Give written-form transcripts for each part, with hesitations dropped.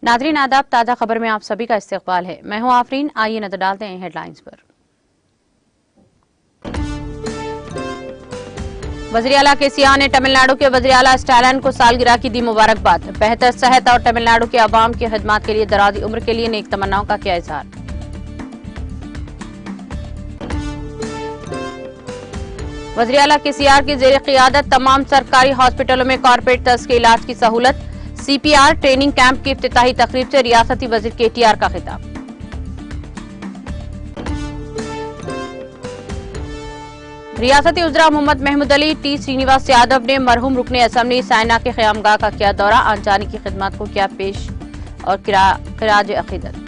नाज़रीन आदाब, ताज़ा खबर में आप सभी का इस्तकबाल है। मैं हूं आफरीन। आइए नजर डालते हैं हेडलाइंस पर। वज़ीर आला केसीआर ने तमिलनाडु के वज़ीर आला स्टालिन को सालगिरह की दी मुबारकबाद। बेहतर सेहत और तमिलनाडु के अवाम की खिदमत के लिए दराज़ी उम्र के लिए नेक तमन्नाओं का किया इजहार। वज़ीर आला केसीआर की ज़ेर क़ियादत तमाम सरकारी हॉस्पिटलों में कॉर्पोरेट तर्ज के इलाज की सहूलत। सीपीआर ट्रेनिंग कैंप की इफ्तिताही तकरीब से रियासती वज़ीर केटीआर का खिताब। रियासती उज़रा मोहम्मद महमूद अली टी श्रीनिवास यादव ने मरहूम रुकने असम्बली साइना के क़यामगाह का किया दौरा। आंचानी की खिदमत को किया पेश और खिराज अकीदत।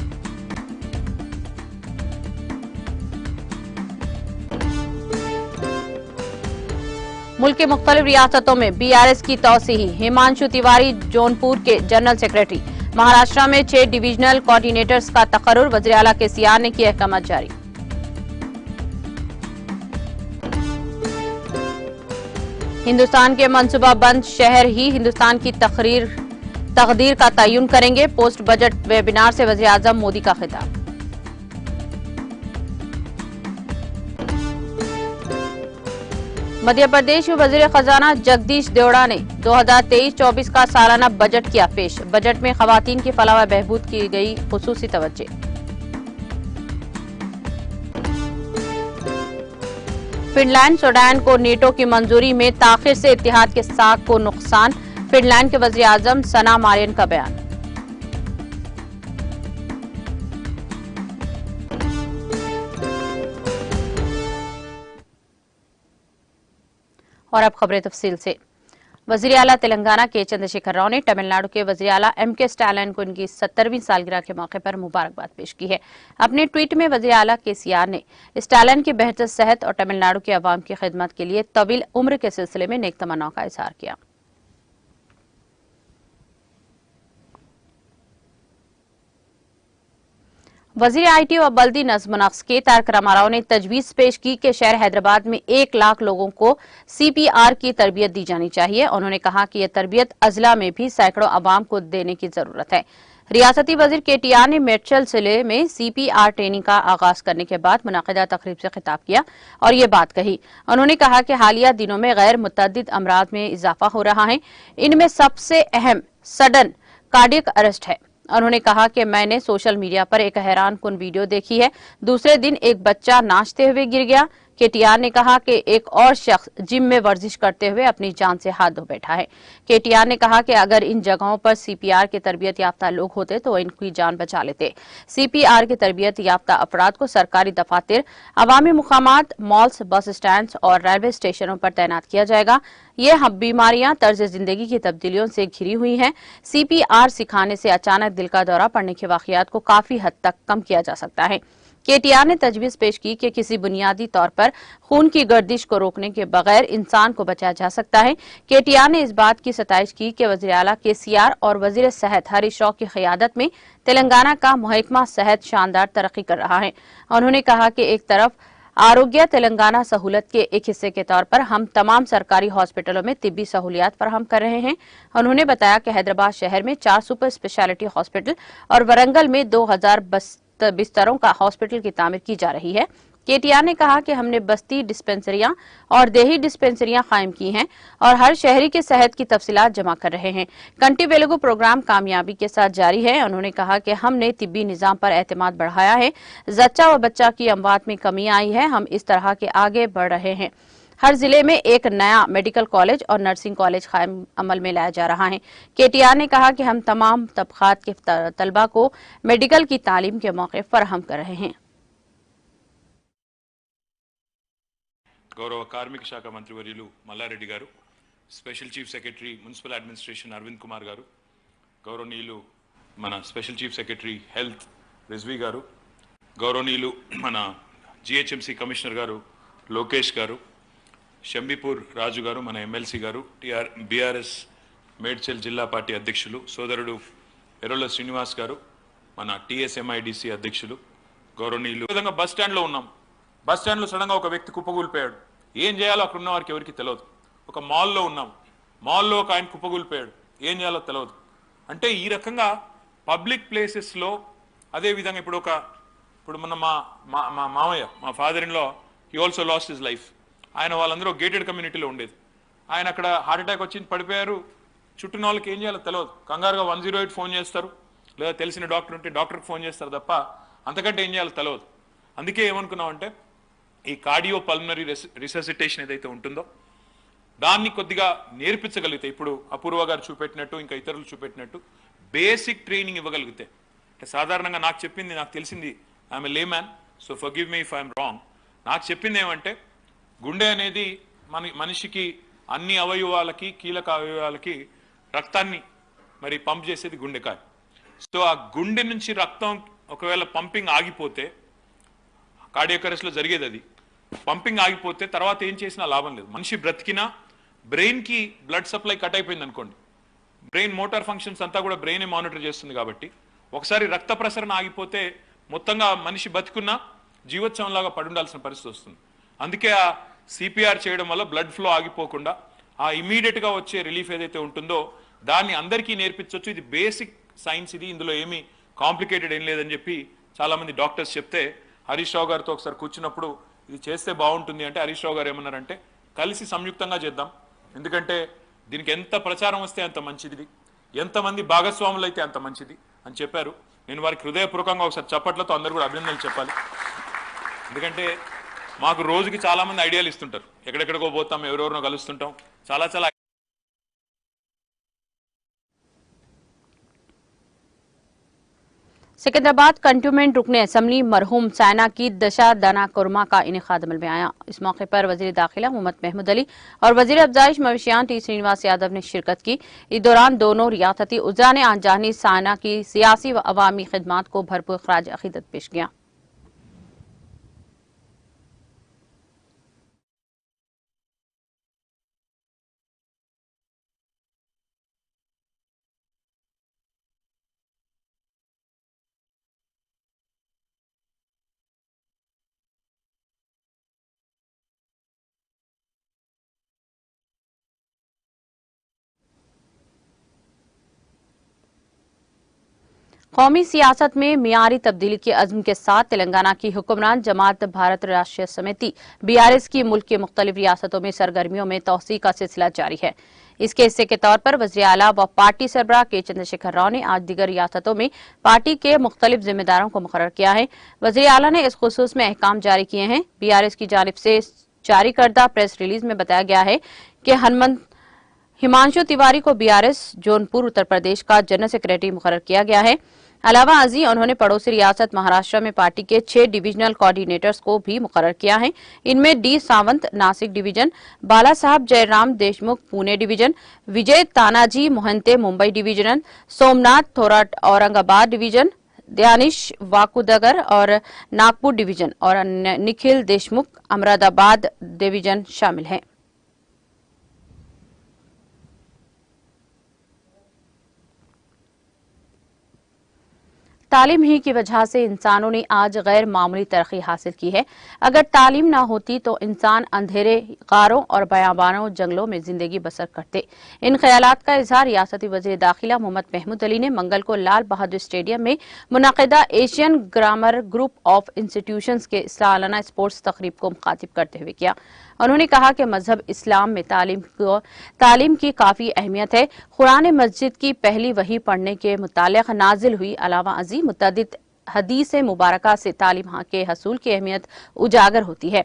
मुल्क के मुख्तलिफ रियासतों में बीआरएस की तौसीही। हिमांशु तिवारी जौनपुर के जनरल सेक्रेटरी। महाराष्ट्र में 6 डिविजनल कोऑर्डिनेटर्स का तकर्रुर। वज़ीर आला केसीआर ने किए अहकाम जारी। हिंदुस्तान के मंसूबाबंद शहर ही हिंदुस्तान की तकदीर का तयन करेंगे। पोस्ट बजट वेबिनार से वज़ीर आज़म मोदी का खिताब। मध्य प्रदेश के वजीर खजाना जगदीश देवड़ा ने 2023-24 का सालाना बजट किया पेश। बजट में खवातीन की फलाह व बहबूद की गई खुसूसी तवज्जो। फिनलैंड सूडान को नेटो की मंजूरी में ताखिर से इत्तेहाद के साख को नुकसान। फिनलैंड के वजीर आजम सना मारिन का बयान। और अब खबरें तफसील से। वज़ीर आला तेलंगाना के चंद्रशेखर राव ने तमिलनाडु के वज़ीर आला एम.के. स्टालिन को उनकी 70वीं सालगिरह के मौके पर मुबारकबाद पेश की है। अपने ट्वीट में वज़ीर आला केसीआर ने स्टालिन की बेहतर सेहत और तमिलनाडु के अवाम की खिदमत के लिए तवील उम्र के सिलसिले में नेक तमन्नाओं का इजहार किया। वज़ीर आईटी और बल्दी नज़्म नक्श के तारक रामाराव ने तजवीज़ पेश की कि शहर हैदराबाद में 1 लाख लोगों को सीपीआर की तरबियत दी जानी चाहिए। उन्होंने कहा कि यह तरबियत अजला में भी सैकड़ों अवाम को देने की जरूरत है। रियासती वज़ीर केटीआर ने मेडचल जिले में सीपीआर ट्रेनिंग का आगाज करने के बाद मुनाकिदा तकरीब से खिताब किया और ये बात कही। उन्होंने कहा कि हालिया दिनों में गैर मुतअद्दिद अमराज में इजाफा हो रहा है। इनमें सबसे अहम सडन कार्डियक अरेस्ट है। उन्होंने कहा कि मैंने सोशल मीडिया पर एक हैरान कुन वीडियो देखी है। दूसरे दिन एक बच्चा नाचते हुए गिर गया। केटीआर ने कहा कि एक और शख्स जिम में वर्जिश करते हुए अपनी जान से हाथ धो बैठा है। केटीआर ने कहा कि अगर इन जगहों पर सीपीआर के तरबियत याफ्ता लोग होते तो इनकी जान बचा लेते। सीपीआर के तरबियत याफ्ता अफराद को सरकारी दफातर, अवामी मुकामात, मॉल्स, बस स्टैंड और रेलवे स्टेशनों पर तैनात किया जाएगा। ये बीमारियां तर्ज जिंदगी की तब्दीलियों से घिरी हुई हैं। सीपीआर सिखाने से अचानक दिल का दौरा पड़ने के वाकयात को काफी हद तक कम किया जा सकता है। केटीआर ने तजवीज पेश की कि किसी बुनियादी तौर पर खून की गर्दिश को रोकने के बगैर इंसान को बचाया जा सकता है। केटीआर ने इस बात की सताइश की कि वज़ीर आला केसीआर और वज़ीर सेहत हरीश राव की क़यादत में तेलंगाना का महकमा सेहत शानदार तरक्की कर रहा है। उन्होंने कहा कि एक तरफ आरोग्य तेलंगाना सहूलत के एक हिस्से के तौर पर हम तमाम सरकारी हॉस्पिटलों में तिब्बी सहूलियात फराहम कर रहे हैं। उन्होंने बताया कि हैदराबाद शहर में 4 सुपर स्पेशलिटी हॉस्पिटल और वरंगल में 2000 बिस्तरों का हॉस्पिटल की तामीर की जा रही है। केटीआर ने कहा कि हमने बस्ती डिस्पेंसरियां और देही डिस्पेंसरियां कायम की हैं और हर शहरी के सेहत की तफसीलात जमा कर रहे हैं। कंटी वेलुगु प्रोग्राम कामयाबी के साथ जारी है। उन्होंने कहा कि हमने तिब्बी निजाम पर एतमाद बढ़ाया है। जच्चा व बच्चा की अमवात में कमी आई है। हम इस तरह के आगे बढ़ रहे हैं। हर जिले में एक नया मेडिकल कॉलेज और नर्सिंग कॉलेज कायम अमल में लाया जा रहा है। केटीआर ने कहा कि हम तमाम तबकात के तलबा को मेडिकल की तालीम के मौके फराहम कर रहे हैं। गौरव कार्मिक शाख मंत्री वर्युलु Mallareddy garu, special chief secretary municipal administration Arvind Kumar garu, गौरवनीयुलु मन special chief secretary health Rizvi garu, गौरवनीयुलु मन जीएचएमसी कमिश्नर गारू लोकेश गारू, शंबीपूर राजू गारू मन एमएलसी गारू, बीआरएस మేడ్చల్ జిల్లా పార్టీ అధ్యక్షులు సోదరుడు ఎర్రల శ్రీనివాస్ గారు, మన టీఎస్ఎంఐడిసి అధ్యక్షులు గౌరవనీయులు. విధంగా బస్ స్టాండ్లో ఉన్నాం. బస్ స్టాండ్లో సడన్గా ఒక వ్యక్తి కుప్పగూలిపోయాడు. ఏం చేయాలో అక్కడ ఉన్న వారికి ఎవరికి తెలియదు. ఒక మాల్లో ఉన్నాం. మాల్లో ఒక ఆయన కుప్పగూలిపోయాడు. ఏం చేయాలో తెలియదు. అంటే ఈ రకంగా పబ్లిక్ ప్లేసెస్లో అదే విధంగా ఇప్పుడు మన మా మామయ్య మా father in law he also lost his life. ఆయన వాళ్ళందరూ గేటెడ్ కమ్యూనిటీలో ఉండేది. ఆయన అక్కడ హార్ట్ అటాక్ వచ్చింది, పడిపోయారు. చుట్టూ వాళ్ళకి ఏం చేయాలో తెలియదు. కంగారుగా 108 ఫోన్ చేస్తారు, లేదా తెలిసిన డాక్టర్ ఉంటే డాక్టర్కి ఫోన్ చేస్తారు తప్ప అంతకంటే ఏం చేయాలో తెలియదు. అందుకే ఏమనుకున్నామంటే ఈ కార్డియో పల్మనరీ రిససిటేషన్ ఏదైతే ఉంటుందో దాన్ని కొద్దిగా నేర్పించగలిగితే, ఇప్పుడు అపూర్వ గారు చూపెట్టినట్టు ఇంకా ఇతరులు చూపెట్టినట్టు బేసిక్ ట్రైనింగ్ ఇవ్వగలిగితే, అంటే సాధారణంగా నాకు చెప్పింది, నాకు తెలిసింది, I'm a layman, so forgive me if I'm wrong. నాకు చెప్పింది ఏమంటే గుండె అనేది మనిషికి అన్ని అవయవాలకి, కీలక అవయవాలకి రక్తాన్ని మరి పంప్ చేసేది గుండెకాయ. సో ఆ గుండె నుంచి రక్తం ఒకవేళ పంపింగ్ ఆగిపోతే, కార్డియాక్ అరెస్ట్లో జరిగేది అది, పంపింగ్ ఆగిపోతే తర్వాత ఏం చేసినా లాభం లేదు. మనిషి బ్రతికినా బ్రెయిన్కి బ్లడ్ సప్లై కట్ అయిపోయింది అనుకోండి, బ్రెయిన్ మోటార్ ఫంక్షన్స్ అంతా కూడా బ్రెయినే మానిటర్ చేస్తుంది. కాబట్టి ఒకసారి రక్త ప్రసరణ ఆగిపోతే మొత్తంగా మనిషి బతికున్నా జీవోత్సవంలాగా పడుండాల్సిన పరిస్థితి వస్తుంది. అందుకే ఆ సిపిఆర్ చేయడం వల్ల బ్లడ్ ఫ్లో ఆగిపోకుండా ఆ ఇమీడియట్గా వచ్చే రిలీఫ్ ఏదైతే ఉంటుందో దాన్ని అందరికీ నేర్పించవచ్చు. ఇది బేసిక్ సైన్స్, ఇది ఇందులో ఏమీ కాంప్లికేటెడ్ ఏం లేదని చెప్పి చాలామంది డాక్టర్స్ చెప్తే, హరీష్ రావు గారితో ఒకసారి కూర్చున్నప్పుడు ఇది చేస్తే బాగుంటుంది అంటే హరీష్ రావు గారు ఏమన్నారంటే కలిసి సంయుక్తంగా చేద్దాం, ఎందుకంటే దీనికి ఎంత ప్రచారం వస్తే అంత మంచిది, ఎంతమంది భాగస్వాములు అయితే అంత మంచిది అని చెప్పారు. నేను వారికి హృదయపూర్వకంగా ఒకసారి చప్పట్లతో అందరూ కూడా అభినందనలు చెప్పాలి. ఎందుకంటే మాకు రోజుకి చాలామంది ఐడియాలు ఇస్తుంటారు, ఎక్కడెక్కడికో పోతాం, ఎవరెవరినో కలుస్తుంటాం, చాలా చాలా. सिकंदराबाद कंटोनमेंट रुकने असम्बली मरहूम साइना की दशा दाना कुरमा का इनेकाद अमल में आया। इस मौके पर वजीर दाखिला मोहम्मद महमूद अली और वजीर अफजाइश मवेशियान टी श्रीनिवास यादव ने शिरकत की। इस दौरान दोनों रियासती उज़रा ने आनजानी साइना की सियासी व अवामी खिदमात को भरपूर खराज अकीदत पेश किया। कौमी सियासत में मियारी तब्दीली के अज़्म के साथ तेलंगाना की हुक्मरान जमात भारत राष्ट्रीय समिति बीआरएस की मुल्क के मुख्तलिफ रियासतों में सरगर्मियों में तोसी का सिलसिला जारी है। इसके हिस्से के तौर पर वज़ीर आला व पार्टी सरबराह के चंद्रशेखर राव ने आज दीगर रियासतों में पार्टी के मुख्तलिफ जिम्मेदारों को मुकर्रर किया है। वज़ीर आला ने इस खुसूस में अहकाम जारी किए हैं। बीआरएस की जानिब से जारी करदा प्रेस रिलीज में बताया गया है कि हिमांशु तिवारी को बीआरएस जौनपुर उत्तर प्रदेश का जनरल सेक्रेटरी मुकर्रर किया गया है। अलावा अजी उन्होंने पड़ोसी रियासत महाराष्ट्र में पार्टी के 6 डिविजनल कोऑर्डिनेटर्स को भी मुकर्रर किया है। इनमें डी सावंत नासिक डिवीजन, बाला साहब जयराम देशमुख पुणे डिवीजन, विजय तानाजी मोहंते मुंबई डिवीजन, सोमनाथ थोराट औरंगाबाद डिवीजन, दयानिश वाकुदगर और नागपुर डिवीजन और निखिल देशमुख अहमदाबाद डिवीजन शामिल हैं। तालीम ही की वजह से इंसानों ने आज गैर मामूली तरक्की हासिल की है। अगर तालीम ना होती तो इंसान अंधेरे गारों और बयाबानों जंगलों में जिंदगी बसर करते। इन ख्यालात का इजहार रियासती वज़ीर दाखिला मोहम्मद महमूद अली ने मंगल को लाल बहादुर स्टेडियम में मुनक़िदा Asian grammar group of institutions के सालाना स्पोर्ट्स तकरीब को मुखातिब करते हुए किया। उन्होंने कहा कि मजहब इस्लाम में तालीम की काफी अहमियत है। कुरान मस्जिद की पहली वही पढ़ने के मुतालिक नाजिल हुई। अलावा अजीम मुतअद्दिद हदीस मुबारका से तालीम के हसूल की अहमियत उजागर होती है।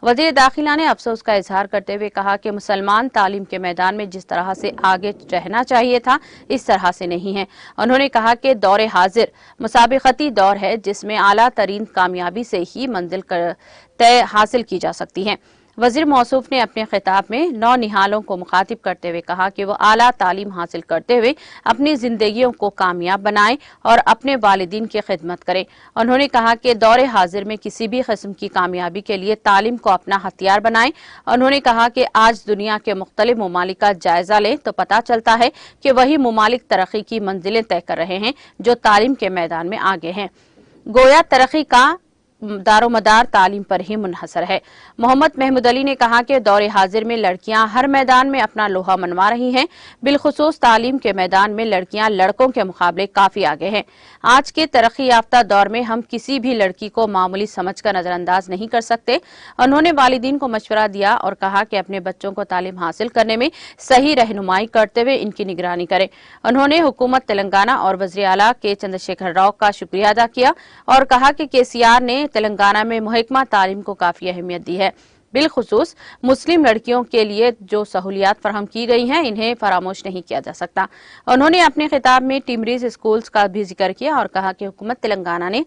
वज़ीर दाखिला ने अफसोस का इजहार करते हुए कहा कि मुसलमान तालीम के मैदान में जिस तरह से आगे रहना चाहिए था इस तरह से नहीं है। उन्होंने कहा कि दौर हाजिर मुसाबिकती दौर है जिसमें आला तरीन कामयाबी से ही मंजिल तय हासिल की जा सकती है। वजीर मौसूफ ने अपने खिताब में नौनिहालों को मुखातिब करते हुए कहा कि वो आला तालीम हासिल करते हुए अपनी जिंदगियों को कामयाब बनाएं और अपने वालिदीन की खिदमत करें। उन्होंने कहा कि दौरे हाजिर में किसी भी किस्म की कामयाबी के लिए तालीम को अपना हथियार बनाएं। उन्होंने कहा कि आज दुनिया के मुख्तलिफ ममालिक का जायजा लें तो पता चलता है कि वही ममालिक तरक्की की मंजिलें तय कर रहे हैं जो तालीम के मैदान में आगे हैं। गोया तरक्की का दारोमदार तालीम पर ही मुनहसर है। मोहम्मद महमूद अली ने कहा कि दौरे हाजिर में लड़कियां हर मैदान में अपना लोहा मनवा रही हैं। बिलखुसूस तालीम के मैदान में लड़कियां लड़कों के मुकाबले काफी आगे हैं। आज के तरक्की याफ्ता दौर में हम किसी भी लड़की को मामूली समझकर नजरअंदाज नहीं कर सकते। उन्होंने वालिदीन को मशवरा दिया और कहा कि अपने बच्चों को तालीम हासिल करने में सही रहनुमाई करते हुए इनकी निगरानी करें। उन्होंने हुकूमत तेलंगाना और वज़ीर आला के चंद्रशेखर राव का शुक्रिया अदा किया और कहा कि केसीआर ने तेलंगाना में महकमा तालीम को काफी अहमियत दी है। बिलखुसूस मुस्लिम लड़कियों के लिए जो सहूलियात फराहम की गई हैं, इन्हें फरामोश नहीं किया जा सकता। उन्होंने अपने खिताब में टिमरीज स्कूल्स का भी जिक्र किया और कहा कि हुकूमत तेलंगाना ने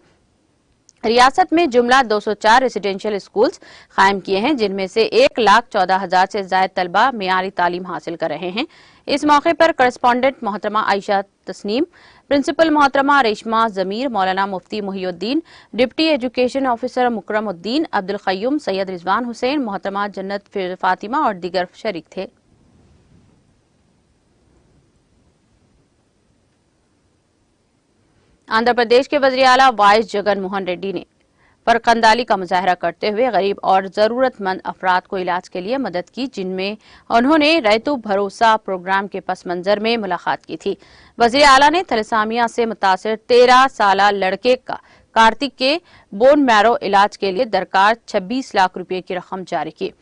रियासत में जुमला 204 रेसिडेंशियल स्कूल्स कायम किए हैं, जिनमें से 1,14,000 से ज्यादा तलबा मियारी तालीम हासिल कर रहे हैं। इस मौके पर करस्पॉन्डेंट मोहतरमा आयशा तस्नीम, प्रिंसिपल मोहतरमा रेशमा जमीर, मौलाना मुफ्ती मुहिउद्दीन, डिप्टी एजुकेशन ऑफिसर मुकरम उद्दीन, अब्दुल कय्यूम, सैयद रिजवान हुसैन, मोहतरमा जन्नत फातिमा और दीगर शरीक थे। आंध्र प्रदेश के वज़ीर आला वाइस जगन मोहन रेड्डी ने फरकंदाली का मुजाहरा करते हुए गरीब और जरूरतमंद अफराद को इलाज के लिए मदद की, जिनमें उन्होंने रैतु भरोसा प्रोग्राम के पस मंजर में मुलाकात की थी। वज़ीर आला ने थैलेसीमिया से मुतासिर 13 साला लड़के का कार्तिक के बोन मैरो इलाज के लिए दरकार 26 लाख रुपए की रकम जारी की।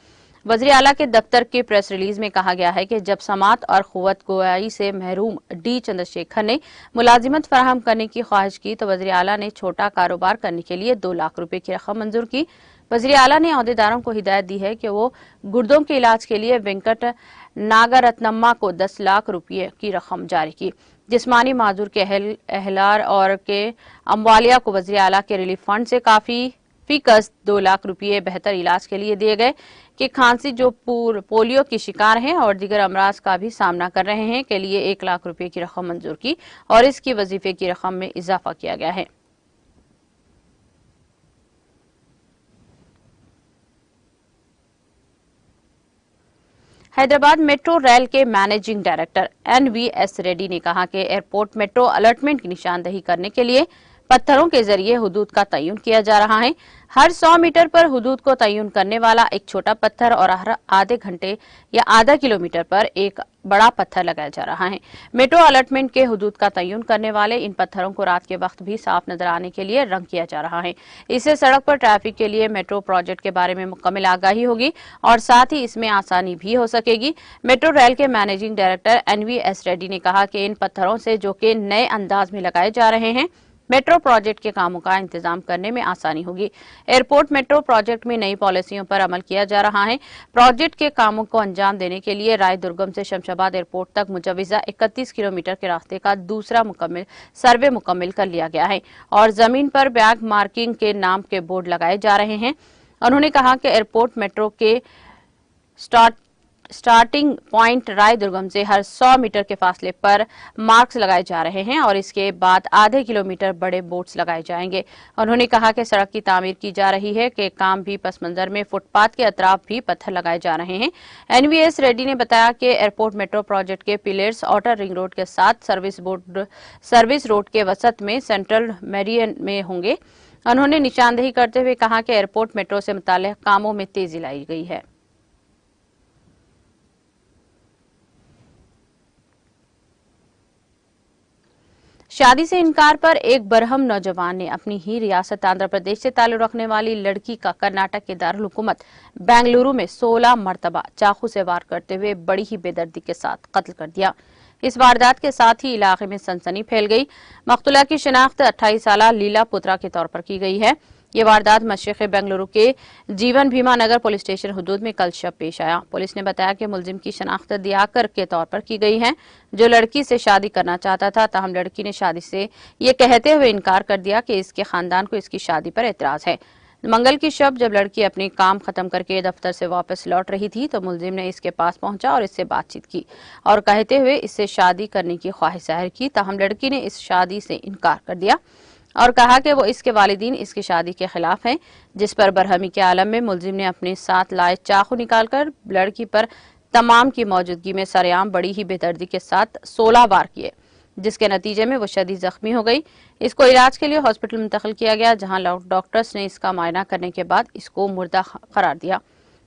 वज़ीर आला के दफ्तर के प्रेस रिलीज में कहा गया है कि जब समात और कुव्वत गोयाई से महरूम डी चंद्रशेखर ने मुलाजिमत फराहम करने की ख्वाहिश की तो वज़ीर आला ने छोटा कारोबार करने के लिए 2 लाख रुपए की रकम मंजूर की। वज़ीर आला ने अहदेदारों को हिदायत दी है कि वो गुर्दों के इलाज के लिए वेंकट नागरत्नम्मा को 10 लाख रुपये की रकम जारी की। जिस्मानी माजूर के अहलार और के अम्वालिया को वज़ीर आला के रिलीफ फंड से फीकस 2 लाख रुपये बेहतर इलाज के लिए दिए गए कि खांसी जो पोलियो की शिकार हैं और दीगर अमराज का भी सामना कर रहे हैं के लिए 1 लाख रुपए की रकम मंजूर की और इसकी वजीफे की रकम में इजाफा किया गया है। हैदराबाद मेट्रो रेल के मैनेजिंग डायरेक्टर NVS रेड्डी ने कहा कि एयरपोर्ट मेट्रो अलॉटमेंट की निशानदही करने के लिए पत्थरों के जरिए हुदूद का तयन किया जा रहा है। हर 100 मीटर पर हुदूद को तयन करने वाला एक छोटा पत्थर और हर आधे घंटे या आधा किलोमीटर पर एक बड़ा पत्थर लगाया जा रहा है। मेट्रो अलॉटमेंट के हुदूद का तयन करने वाले इन पत्थरों को रात के वक्त भी साफ नजर आने के लिए रंग किया जा रहा है। इससे सड़क पर ट्रैफिक के लिए मेट्रो प्रोजेक्ट के बारे में मुकम्मल आगाही होगी और साथ ही इसमें आसानी भी हो सकेगी। मेट्रो रेल के मैनेजिंग डायरेक्टर NVS रेड्डी ने कहा कि इन पत्थरों से जो कि नए अंदाज में लगाए जा रहे हैं, मेट्रो प्रोजेक्ट के कामों का इंतजाम करने में आसानी होगी। एयरपोर्ट मेट्रो प्रोजेक्ट में नई पॉलिसियों पर अमल किया जा रहा है। प्रोजेक्ट के कामों को अंजाम देने के लिए रायदुर्गम से शमशाबाद एयरपोर्ट तक मुजव्वजा 31 किलोमीटर के रास्ते का दूसरा सर्वे मुकम्मल कर लिया गया है और जमीन पर बैग मार्किंग के नाम के बोर्ड लगाए जा रहे हैं। उन्होंने कहा कि एयरपोर्ट मेट्रो के स्टार्टिंग पॉइंट रायदुर्गम से हर 100 मीटर के फासले पर मार्क्स लगाए जा रहे हैं और इसके बाद आधे किलोमीटर बड़े बोर्ड्स लगाए जाएंगे। उन्होंने कहा कि सड़क की तामीर की जा रही है कि काम भी पस मंजर में फुटपाथ के अतराफ भी पत्थर लगाए जा रहे हैं। NVS रेड्डी ने बताया कि एयरपोर्ट मेट्रो प्रोजेक्ट के पिलर्स आउटर रिंग रोड के साथ सर्विस रोड के वसत में सेंट्रल मेरिडियन में होंगे। उन्होंने निशानदेही करते हुए कहा कि एयरपोर्ट मेट्रो से मुताल्लिक कामों में तेजी लाई गई है। शादी से इनकार पर एक बरहम नौजवान ने अपनी ही रियासत आंध्र प्रदेश से ताल्लुक रखने वाली लड़की का कर्नाटक के दारुल हुकूमत बेंगलुरु में 16 मरतबा चाकू से वार करते हुए बड़ी ही बेदर्दी के साथ कत्ल कर दिया। इस वारदात के साथ ही इलाके में सनसनी फैल गई। मकतूला की शिनाख्त 28 साला लीला पुत्रा के तौर पर की गई है। ये वारदात मशरिक़ बेंगलुरु के जीवन भीमा नगर पुलिस स्टेशन हुदूद में कल शब पेश आया। पुलिस ने बताया कि मुलजिम की शनाख्त दियाकर के तौर पर की गई है, जो लड़की से शादी करना चाहता था, ताहम लड़की ने शादी से ये कहते हुए इनकार कर दिया कि इसके खानदान को इसकी शादी पर एतराज है। मंगल की शब जब लड़की अपने काम खत्म करके दफ्तर से वापस लौट रही थी तो मुलजिम ने इसके पास पहुंचा और इससे बातचीत की और कहते हुए इससे शादी करने की ख्वाहिश जाहिर की। ताहम लड़की ने इस शादी से इनकार कर दिया और कहा कि वो इसके वालिदीन इसकी शादी के खिलाफ हैं, जिस पर बरहमी के आलम में मुलजिम ने अपने साथ लाए चाकू निकालकर लड़की पर तमाम की मौजूदगी में सरेआम बड़ी ही बेदर्दी के साथ 16 वार किए, जिसके नतीजे में वो शदीद जख्मी हो गई। इसको इलाज के लिए हॉस्पिटल मुंतकिल किया गया, जहां डॉक्टर्स ने इसका मुआयना करने के बाद इसको मुर्दा करार दिया।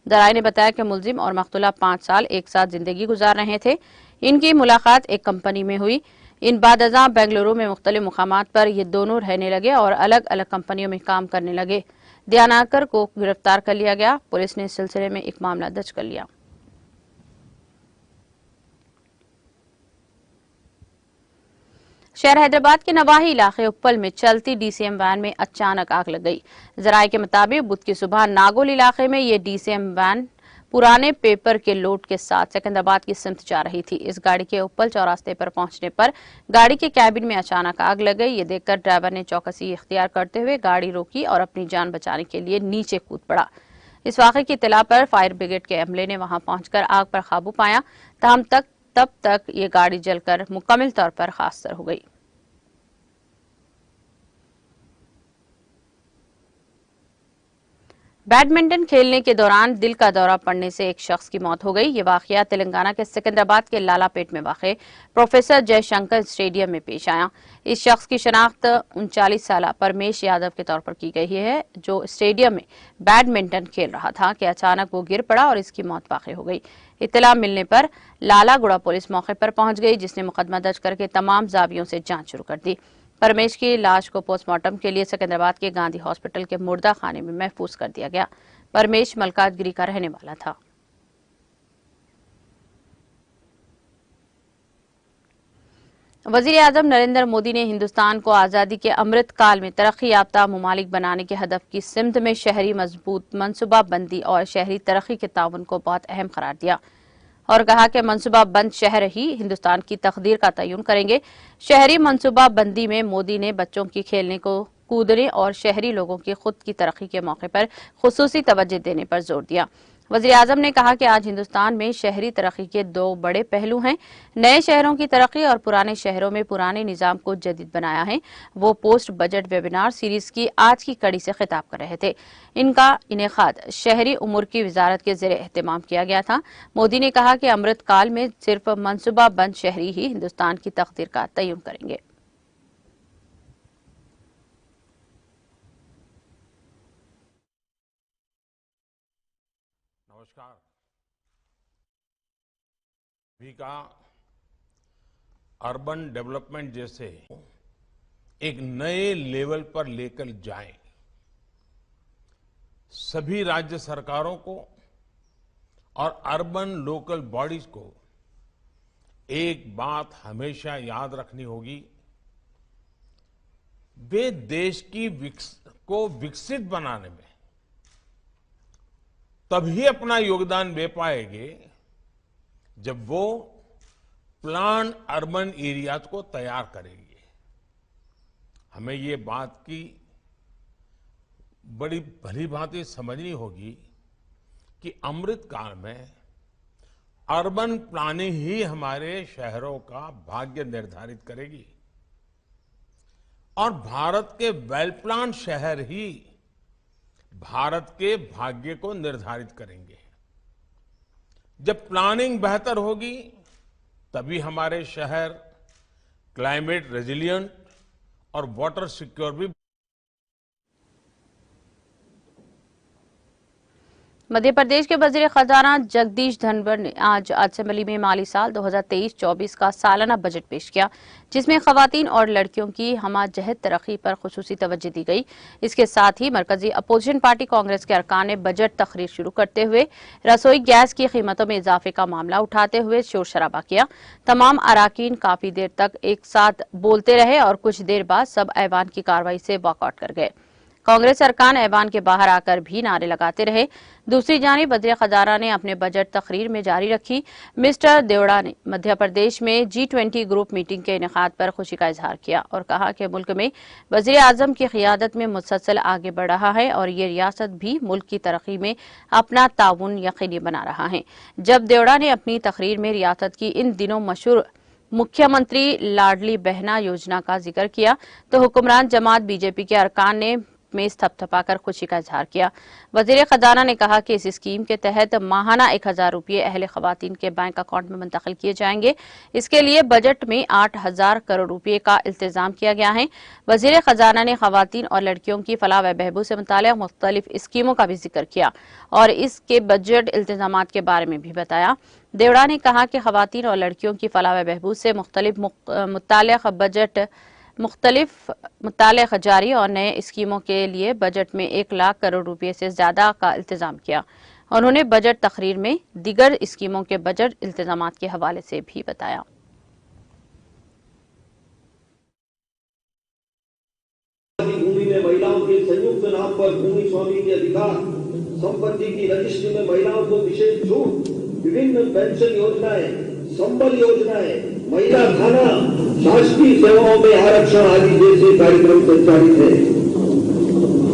जराये ने बताया कि मुलजिम और मकतूला 5 साल एक साथ जिंदगी गुजार रहे थे। इनकी मुलाकात एक कंपनी में हुई। इन बादअज़ां बेंगलुरु में मुख्तलिफ मुकामात पर ये दोनों रहने लगे और अलग अलग कंपनियों में काम करने लगे। दयानाकर को गिरफ्तार कर लिया गया। पुलिस ने इस सिलसिले में एक मामला दर्ज कर लिया। शहर हैदराबाद के नवाही इलाके उप्पल में चलती डीसीएम वैन में अचानक आग लग गई। जराये के मुताबिक बुध की सुबह नागोल इलाके में ये डीसीएम वैन पुराने पेपर के लोड के साथ सिकंदराबाद की सिमत जा रही थी। इस गाड़ी के उप्पल चौरास्ते पर पहुंचने पर गाड़ी के कैबिन में अचानक आग लग गई। ये देखकर ड्राइवर ने चौकसी इख्तियार करते हुए गाड़ी रोकी और अपनी जान बचाने के लिए नीचे कूद पड़ा। इस वाक़े की इत्तला पर फायर ब्रिगेड के अमले ने वहां पहुंचकर आग पर काबू पाया। तब तक ये गाड़ी जलकर मुकम्मल तौर पर खाकसार हो गई। बैडमिंटन खेलने के दौरान दिल का दौरा पड़ने से एक शख्स की मौत हो गई। ये वाकया तेलंगाना के सिकंदराबाद के लालापेट में वाक़े प्रोफेसर जयशंकर स्टेडियम में पेश आया। इस शख्स की शनाख्त 39 साल परमेश यादव के तौर पर की गई है, जो स्टेडियम में बैडमिंटन खेल रहा था कि अचानक वो गिर पड़ा और इसकी मौत वाक़ हो गई। इत्तला मिलने पर लालागुड़ा पुलिस मौके पर पहुंच गई, जिसने मुकदमा दर्ज करके तमाम जावियों से जांच शुरू कर दी। परमेश की लाश को पोस्टमार्टम के लिए सिकंदराबाद के गांधी हॉस्पिटल के मुर्दा खाने में महफूज कर दिया गया। परमेश मलकाजगिरी का रहने वाला था। वजीर आजम नरेंद्र मोदी ने हिंदुस्तान को आज़ादी के अमृत काल में तरक्की याफ्ता मुमालिक बनाने के हदफ की सिमत में शहरी मजबूत मनसूबाबंदी और शहरी तरक्की के ताउन को बहुत अहम करार दिया और कहा कि मनसूबाबंद शहर ही हिंदुस्तान की तकदीर का तयन करेंगे। शहरी मनसूबाबंदी में मोदी ने बच्चों की खेलने को कूदने और शहरी लोगों की खुद की तरक्की के मौके पर खुसूसी तवज्जो देने पर जोर दिया। वज़ीर आज़म ने कहा कि आज हिंदुस्तान में शहरी तरक्की के 2 बड़े पहलू हैं, नए शहरों की तरक्की और पुराने शहरों में पुराने निज़ाम को जदीद बनाया है। वो पोस्ट बजट वेबिनार सीरीज की आज की कड़ी से खिताब कर रहे थे। इनका इनेकाद शहरी उमूर की वजारत के ज़रिए एहतमाम किया गया था। मोदी ने कहा कि अमृत काल में सिर्फ मनसूबाबंद शहरी ही हिंदुस्तान की तकदीर का तयन करेंगे। नमस्कार। भी का अर्बन डेवलपमेंट जैसे एक नए लेवल पर लेकर जाएं, सभी राज्य सरकारों को और अर्बन लोकल बॉडीज को एक बात हमेशा याद रखनी होगी, वे देश की को विकसित बनाने में तभी अपना योगदान दे पाएंगे जब वो प्लान अर्बन एरियाज को तैयार करेंगे। हमें ये बात की बड़ी भली भांति समझनी होगी कि अमृत काल में अर्बन प्लानिंग ही हमारे शहरों का भाग्य निर्धारित करेगी और भारत के वेल प्लान शहर ही भारत के भाग्य को निर्धारित करेंगे। जब प्लानिंग बेहतर होगी तभी हमारे शहर क्लाइमेट रेजिलिएंट और वाटर सिक्योर भी। मध्य प्रदेश के वजीर खजाना जगदीश धनखड़ ने आज असेंबली में माली साल 2023-24 का सालाना बजट पेश किया, जिसमें खवातीन और लड़कियों की हमाजहत तरक्की पर खुसूसी तवज्जो दी गई। इसके साथ ही मरकजी अपोजिशन पार्टी कांग्रेस के अरकान ने बजट तकरीर शुरू करते हुए रसोई गैस की कीमतों में इजाफे का मामला उठाते हुए शोर शराबा किया। तमाम अराकीन काफी देर तक एक साथ बोलते रहे और कुछ देर बाद सब ऐवान की कार्रवाई से वॉकआउट कर गए। कांग्रेस अरकान ऐवान के बाहर आकर भी नारे लगाते रहे। दूसरी जानिब वज़ीर खजाना ने अपने बजट तकरीर में जारी रखी। मिस्टर देवड़ा ने मध्य प्रदेश में G20 ग्रुप मीटिंग के इनेकाद पर खुशी का इजहार किया और कहा कि मुल्क में वज़ीर आज़म की क़ियादत में मुसलसल आगे बढ़ रहा है और ये रियासत भी मुल्क की तरक्की में अपना ताउन यकीनी बना रहा है। जब देवड़ा ने अपनी तकरीर में रियासत की इन दिनों मशहूर मुख्यमंत्री लाडली बहना योजना का जिक्र किया तो हुक्मरान जमात बीजेपी के अरकान ने में थपथपाकर खुशी का इजहार किया। वजीर खजाना ने कहा कि इस स्कीम के तहत माहाना 1000 रुपये अहले खवातीन के बैंक अकाउंट में मुंतकिल किए जाएंगे। इसके लिए बजट में 8000 करोड़ रुपये का इल्तिजाम किया गया है। वजीर खजाना ने खवातीन और लड़कियों की फलाह व बहबूद से मुताल्लिक़ मुख्तलिफ स्कीमों का भी जिक्र किया और इसके बजट इल्तिजामात के बारे में भी बताया। देवड़ा ने कहा कि खवातीन और लड़कियों की फलाह व बहबूद से मुख्तलिफ मुताल्लिक़ जारी और नए स्कीमों के लिए बजट में 1 लाख करोड़ रुपये से ज्यादा का इल्तिजाम किया। उन्होंने बजट तकरीर में दीगर स्कीमों के बजट इल्तिजामात के हवाले से भी बताया। भूमि में महिलाओं के संयुक्त नाम पर भूमि स्वामी के अधिकार, संपत्ति की रजिस्ट्री में महिलाओं को विशेष छूट, विभिन्न पेंशन योजनाएं, संबल योजनाएं, महिला थाना, शासकीय सेवाओं में आरक्षण आदि जैसे कार्यक्रम संचालित है।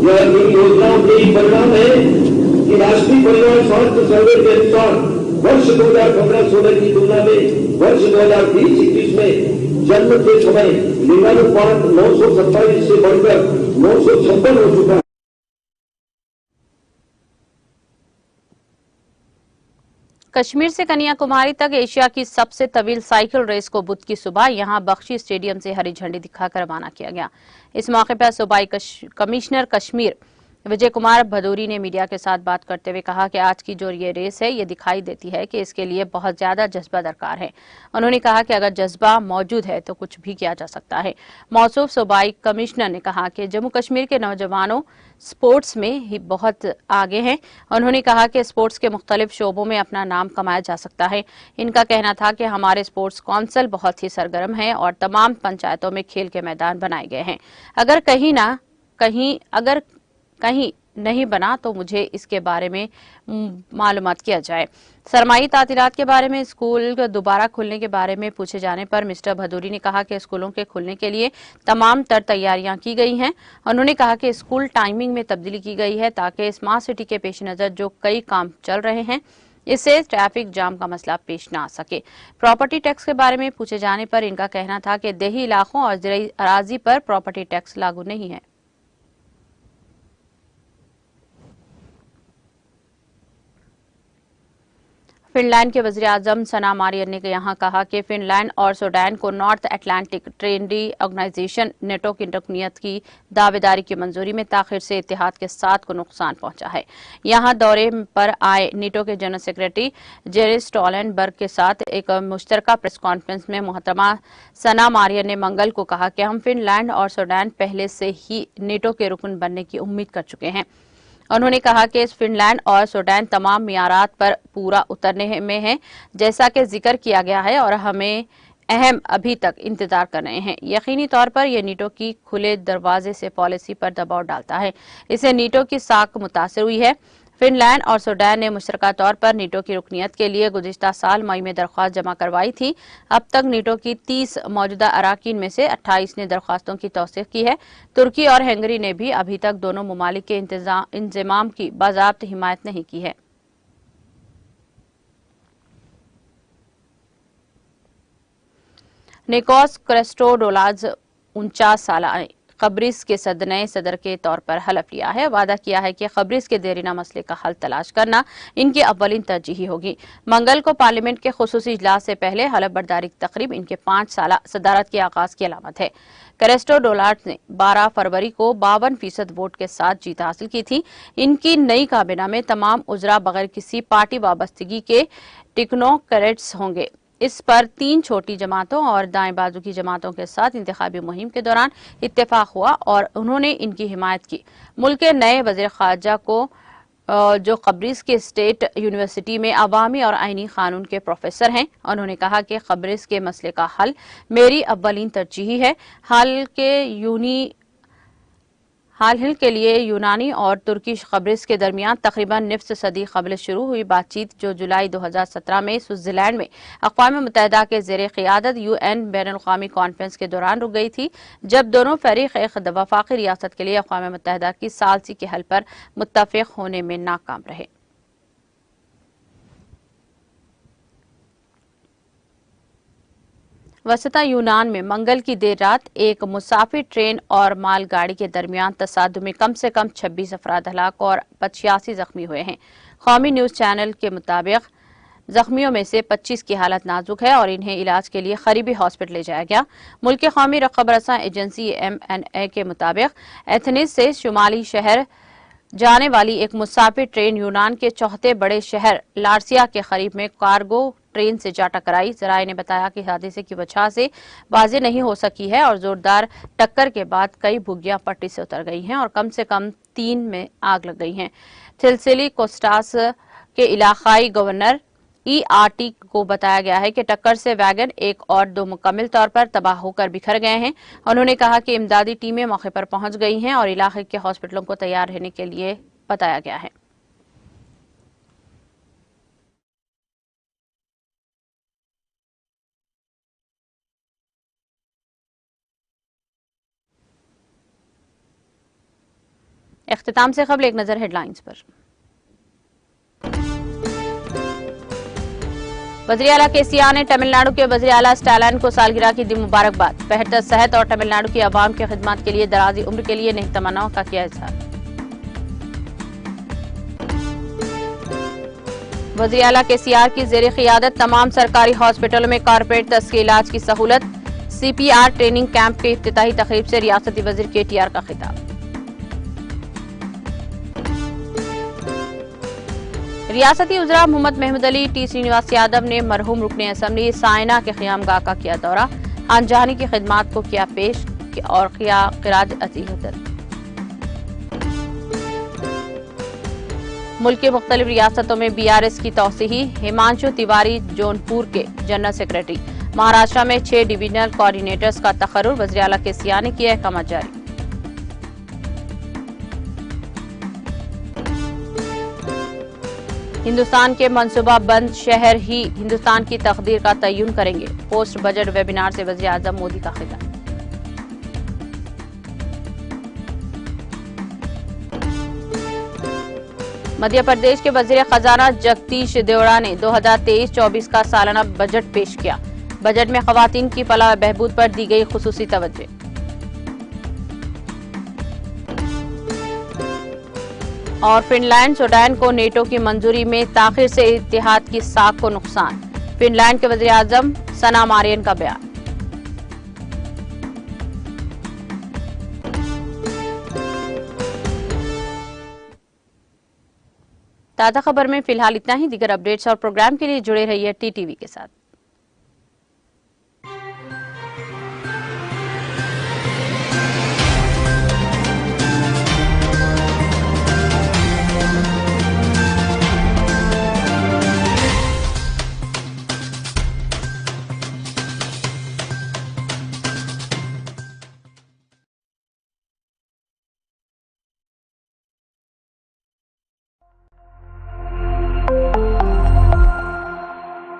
यह इन योजनाओं के ही परिणाम है कि राष्ट्रीय परिवार स्वास्थ्य सर्वे के अनुसार वर्ष 2015-16 की तुलना में वर्ष 2020-21 में जन्म के समय लिंगानुपात 927 से बढ़कर 956 हो चुका है। कश्मीर से कन्याकुमारी तक एशिया की सबसे तवील साइकिल रेस को बुध की सुबह यहां बख्शी स्टेडियम से हरी झंडी दिखाकर रवाना किया गया। इस मौके पर सूबाई कमिश्नर कश्मीर विजय कुमार भदौरी ने मीडिया के साथ बात करते हुए कहा कि आज की जो ये रेस है ये दिखाई देती है कि इसके लिए बहुत ज्यादा जज्बा दरकार है। उन्होंने कहा कि अगर जज्बा मौजूद है तो कुछ भी किया जा सकता है। मौसूफ सूबाई कमिश्नर ने कहा कि जम्मू कश्मीर के नौजवानों स्पोर्ट्स में ही बहुत आगे हैं। उन्होंने कहा कि स्पोर्ट्स के मुख्तलिफ शोबों में अपना नाम कमाया जा सकता है। इनका कहना था कि हमारे स्पोर्ट्स काउंसिल बहुत ही सरगर्म है और तमाम पंचायतों में खेल के मैदान बनाए गए हैं। अगर कहीं नहीं बना तो मुझे इसके बारे में मालूमात किया जाए। सरमाई तातीलात के बारे में स्कूल दोबारा खुलने के बारे में पूछे जाने पर मिस्टर भदौरी ने कहा कि स्कूलों के खुलने के लिए तमाम तर तैयारियां की गई हैं। उन्होंने कहा कि स्कूल टाइमिंग में तब्दीली की गई है ताकि स्मार्ट सिटी के पेश नजर जो कई काम चल रहे हैं इससे ट्रैफिक जाम का मसला पेश न आ सके। प्रॉपर्टी टैक्स के बारे में पूछे जाने पर इनका कहना था कि देही इलाकों और ज़राई अराजी पर प्रॉपर्टी टैक्स लागू नहीं है। फिनलैंड के वज़ीर आज़म सना मारियन ने यहाँ कहा कि फिनलैंड और सूडान को North Atlantic treaty organisation NATO की रुकनीत की दावेदारी की मंजूरी में ताखिर से इत्तेहाद के साथ को नुकसान पहुंचा है। यहाँ दौरे पर आए नेटो के जनरल सेक्रेटरी जेनिस स्टोलनबर्ग के साथ एक मुश्तरका प्रेस कॉन्फ्रेंस में मोहतरमा सना मारियन ने मंगल को कहा कि हम फिनलैंड और सूडान पहले से ही नेटो के रुकन बनने की उम्मीद कर चुके हैं। उन्होंने कहा कि फिनलैंड और सूडान तमाम मियारात पर पूरा उतरने में है जैसा कि जिक्र किया गया है और हमें अभी तक इंतजार कर रहे हैं। यकीनी तौर पर यह नीटो की खुले दरवाजे से पॉलिसी पर दबाव डालता है। इससे नीटो की साख मुतासर हुई है। फिनलैंड और सूडान ने मुश्तरका तौर पर नीटो की रुकनीत के लिए गुज़िश्ता साल मई में दरख्वास्त जमा करवाई थी। अब तक नीटो की 30 मौजूदा अराकीन में से 28 ने दरख्वास्तों की तौसीक़ की है। तुर्की और हंगरी ने भी अभी तक दोनों ममालिक के इंज़माम की बाज़ाब्त हिमायत नहीं की है। निकोस क्रिस्टोडोलाज 49 साल आए खबरिस के नए सदर के तौर पर हलफ लिया है। वादा किया है कि खबरिस के देरीना मसले का हल तलाश करना इनकी अव्वलीन तरजीही होगी। मंगल को पार्लियामेंट के खुसूसी इजलास से पहले हलफ बर्दारी की तकरीब इनके 5 साल सदारत के आगाज की अलामत है। क्रिस्टोडोलाज ने 12 फरवरी को 52% वोट के साथ जीत हासिल की थी। इनकी नई काबीना में तमाम उजरा बगैर किसी पार्टी वाबस्तगी के टेक्नोक्रेट्स होंगे। इस पर 3 छोटी जमातों और दाएं बाजू की जमातों के साथ इंतखाबी मुहिम के दौरान इत्तेफाक हुआ और उन्होंने इनकी हिमायत की। मुल्क के नए वज़ीर ख़ारजा को जो खबरिस के स्टेट यूनिवर्सिटी में अवामी और आईनी कानून के प्रोफेसर हैं, उन्होंने कहा कि खबरिस के मसले का हल मेरी अव्वलीन तरजीह है। हाल हिल के लिए यूनानी और तुर्की खबरिस के दरमियान तकरीबन निफ्स सदी कबल शुरू हुई बातचीत जो जुलाई 2017 में स्विट्जरलैंड में अक़वाम मुत्तहिदा के ज़ेर क़ियादत UN बैनुल-अक़वामी कॉन्फ्रेंस के दौरान रुक गई थी, जब दोनों फरीक एक वफाकी रियासत के लिए अक़वाम मुत्तहिदा की सालसी के हल पर मुत्तफ़िक़ होने में नाकाम रहे। वसता यूनान में मंगल की देर रात एक मुसाफिर ट्रेन और मालगाड़ी के दरमियान तसादुम में कम से कम 26 अफराद हलाक और 85 जख्मी हुए हैं। कौमी न्यूज चैनल के मुताबिक जख्मियों में से 25 की हालत नाजुक है और इन्हें इलाज के लिए करीबी हॉस्पिटल ले जाया गया। मुल्क की कौमी खबरसां एजेंसी MNA के मुताबिक एथेंस से शुमाली शहर जाने वाली एक मुसाफिर ट्रेन यूनान के चौथे बड़े शहर लार्सिया के करीब में कार्गो ट्रेन से जा टकराई। जराये ने बताया कि हादसे की वजह से वाज़ेह नहीं हो सकी है और जोरदार टक्कर के बाद कई बोगियां पटरी से उतर गई हैं और कम से कम 3 में आग लग गई है। थिल्सिली कोस्टास के इलाकाई गवर्नर ERT को बताया गया है कि टक्कर से वैगन 1 और 2 मुकम्मल तौर पर तबाह होकर बिखर गए हैं। उन्होंने कहा कि इमदादी टीमें मौके पर पहुंच गई हैं और इलाके के हॉस्पिटलों को तैयार रहने के लिए बताया गया है। इख्तिताम से कबल एक नजर हेडलाइंस पर। वज़ीर आला KCR ने तमिलनाडु के वज़ीर आला स्टालिन को सालगिरह की दी मुबारकबाद। बेहतर सेहत और तमिलनाडु की आवाम की खिदमत के लिए दराजी उम्र के लिए नेक तमन्नाओं का किया इजहार। वज़ीर आला KCR की ज़ेर क़ियादत तमाम सरकारी हॉस्पिटलों में कारपोरेट तस्कीर इलाज की सहूलत। CPR ट्रेनिंग कैंप के इफ्तिताही तकरीब से रियासती वज़ीर KTR का खिताब। रियासती उज़रा मोहम्मद महमूद अली T श्रीनिवास यादव ने मरहूम रुकने असम्बली साइना के क़यामगाह का किया दौरा। खान जहानी की खिदमात को किया पेश और किया ख़िराज अज़ीज़त। मुल्क की मुख्तलिफ रियासतों में BRS की तौसीही। हिमांशु तिवारी जौनपुर के जनरल सेक्रेटरी। महाराष्ट्र में 6 डिवीजनल कोऑर्डिनेटर्स का तकर्रुर। वज़ीर आला KCR ने किया अहकाम जारी। हिंदुस्तान के मनसूबा बंद शहर ही हिंदुस्तान की तकदीर का तय्युन करेंगे। पोस्ट बजट वेबिनार से वज़ीर आज़म मोदी का खिताब। मध्य प्रदेश के वज़ीर खजाना जगदीश देवड़ा ने 2023-24 का सालाना बजट पेश किया। बजट में खवातीन की फलाह बहबूद पर दी गई खुसूसी तवज्जो। और फिनलैंड सूडान को नेटो की मंजूरी में ताखिर से इत्तेहाद की साख को नुकसान। फिनलैंड के वज़ीर आज़म सना मारियन का बयान। ताज़ा खबर में फिलहाल इतना ही। दीगर अपडेट्स और प्रोग्राम के लिए जुड़े रहिए TTV के साथ।